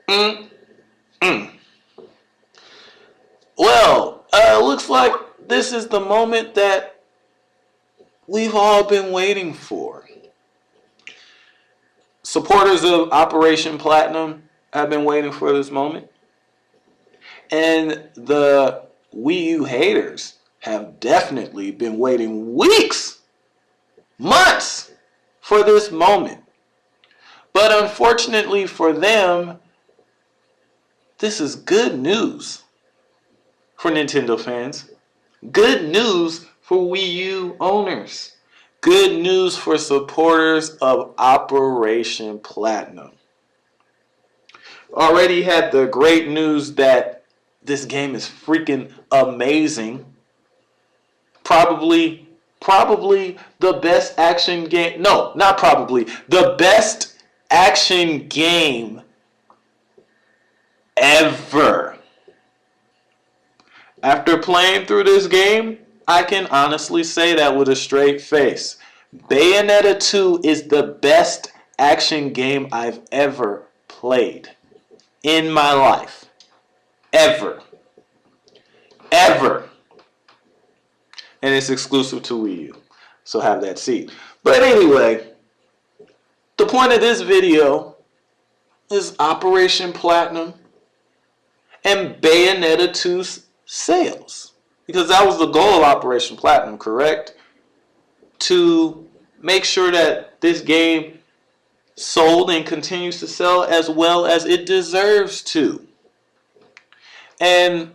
Mm, mm. Well, looks like this is the moment that we've all been waiting for. Supporters of Operation Platinum have been waiting for this moment. And the Wii U haters have definitely been waiting weeks, months for this moment. But unfortunately for them, this is good news for Nintendo fans. Good news for Wii U owners. Good news for supporters of Operation Platinum. Already had the great news that this game is freaking amazing. Probably the best action game. No, not probably. The best action game ever. After playing through this game, I can honestly say that with a straight face. Bayonetta 2 is the best action game I've ever played in my life. Ever. Ever. And it's exclusive to Wii U. So have that seat. But anyway, the point of this video is Operation Platinum and Bayonetta 2's sales. Because that was the goal of Operation Platinum, correct? To make sure that this game sold and continues to sell as well as it deserves to. And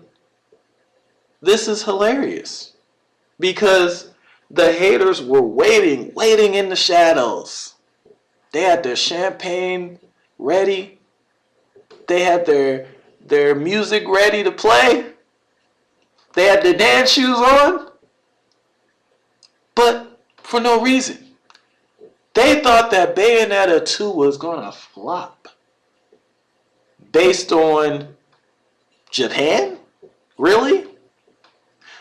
this is hilarious because the haters were waiting in the shadows. They had their champagne ready. They had their music ready to play. They had their dance shoes on. But for no reason. They thought that Bayonetta 2 was going to flop. Based on Japan? Really?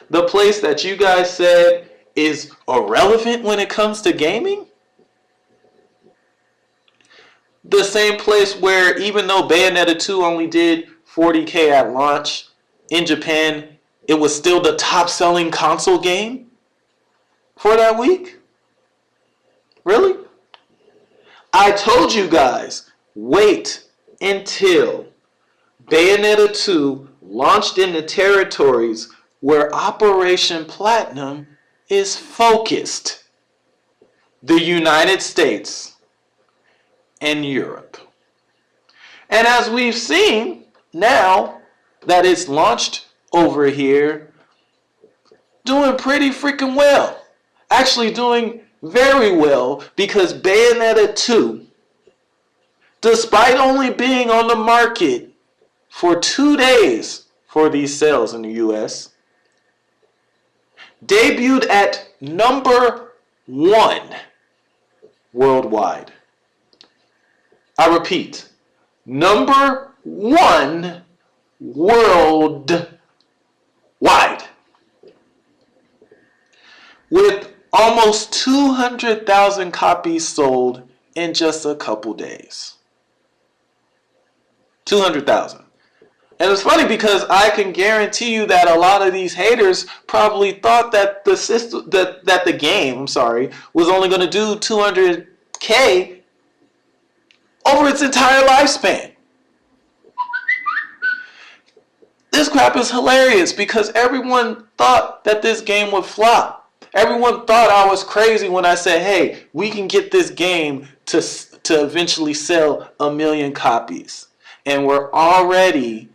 The place that you guys said is irrelevant when it comes to gaming? The same place where even though Bayonetta 2 only did 40K at launch, in Japan, it was still the top selling console game for that week? Really? I told you guys, wait until Bayonetta 2 launched in the territories where Operation Platinum is focused. The United States and Europe. And as we've seen, now that it's launched over here, doing pretty freaking well. Actually doing very well because Bayonetta 2, despite only being on the market for 2 days for these sales in the US, debuted at number 1 worldwide. I repeat, number 1 worldwide. With almost 200,000 copies sold in just a couple days. 200,000. And it's funny because I can guarantee you that a lot of these haters probably thought that the system, that the game, was only going to do 200K over its entire lifespan. This crap is hilarious because everyone thought that this game would flop. Everyone thought I was crazy when I said, hey, we can get this game to eventually sell 1 million copies. And we're already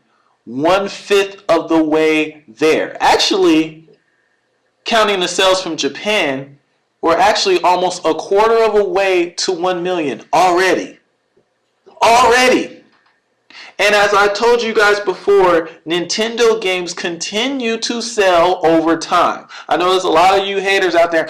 1/5 of the way there. Actually, counting the sales from Japan, we're actually almost 1/4 of a way to 1 million already. Already. And as I told you guys before, Nintendo games continue to sell over time. I know there's a lot of you haters out there.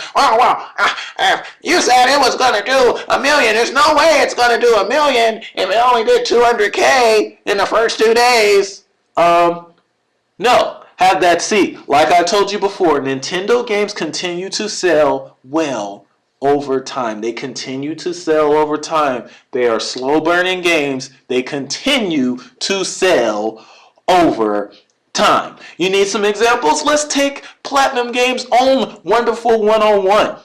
You said it was going to do 1 million. There's no way it's going to do 1 million if it only did 200K in the first 2 days. No, have that seat. Like I told you before, Nintendo games continue to sell well over time. They continue to sell over time. They are slow burning games. They continue to sell over time. You need some examples? Let's take Platinum Games' own Wonderful 101.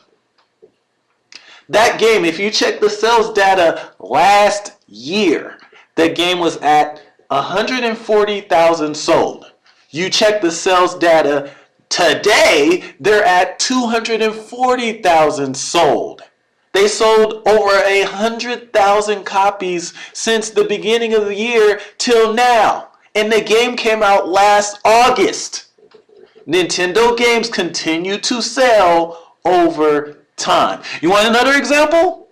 That game, if you check the sales data last year, the game was at 140,000 sold. You check the sales data today, they're at 240,000 sold. They sold over 100,000 copies since the beginning of the year till now. And the game came out last August. Nintendo games continue to sell over time. You want another example?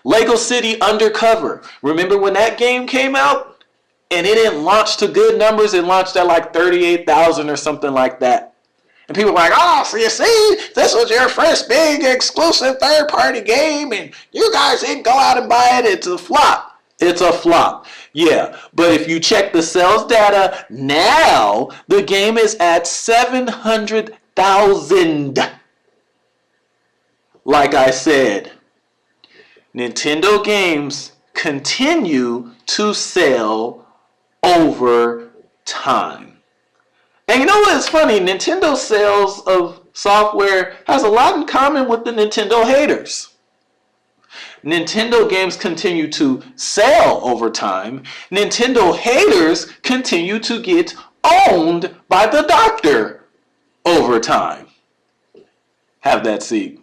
Lego City Undercover. Remember when that game came out? And it didn't launch to good numbers. It launched at like 38,000 or something like that. And people were like, oh, so you see, this was your first big exclusive third-party game, and you guys didn't go out and buy it. It's a flop. It's a flop. Yeah, but if you check the sales data now, the game is at 700,000. Like I said, Nintendo games continue to sell over time. And you know what's funny? Nintendo sales of software has a lot in common with the Nintendo haters. Nintendo games continue to sell over time. Nintendo haters continue to get owned by the doctor over time. Have that seat.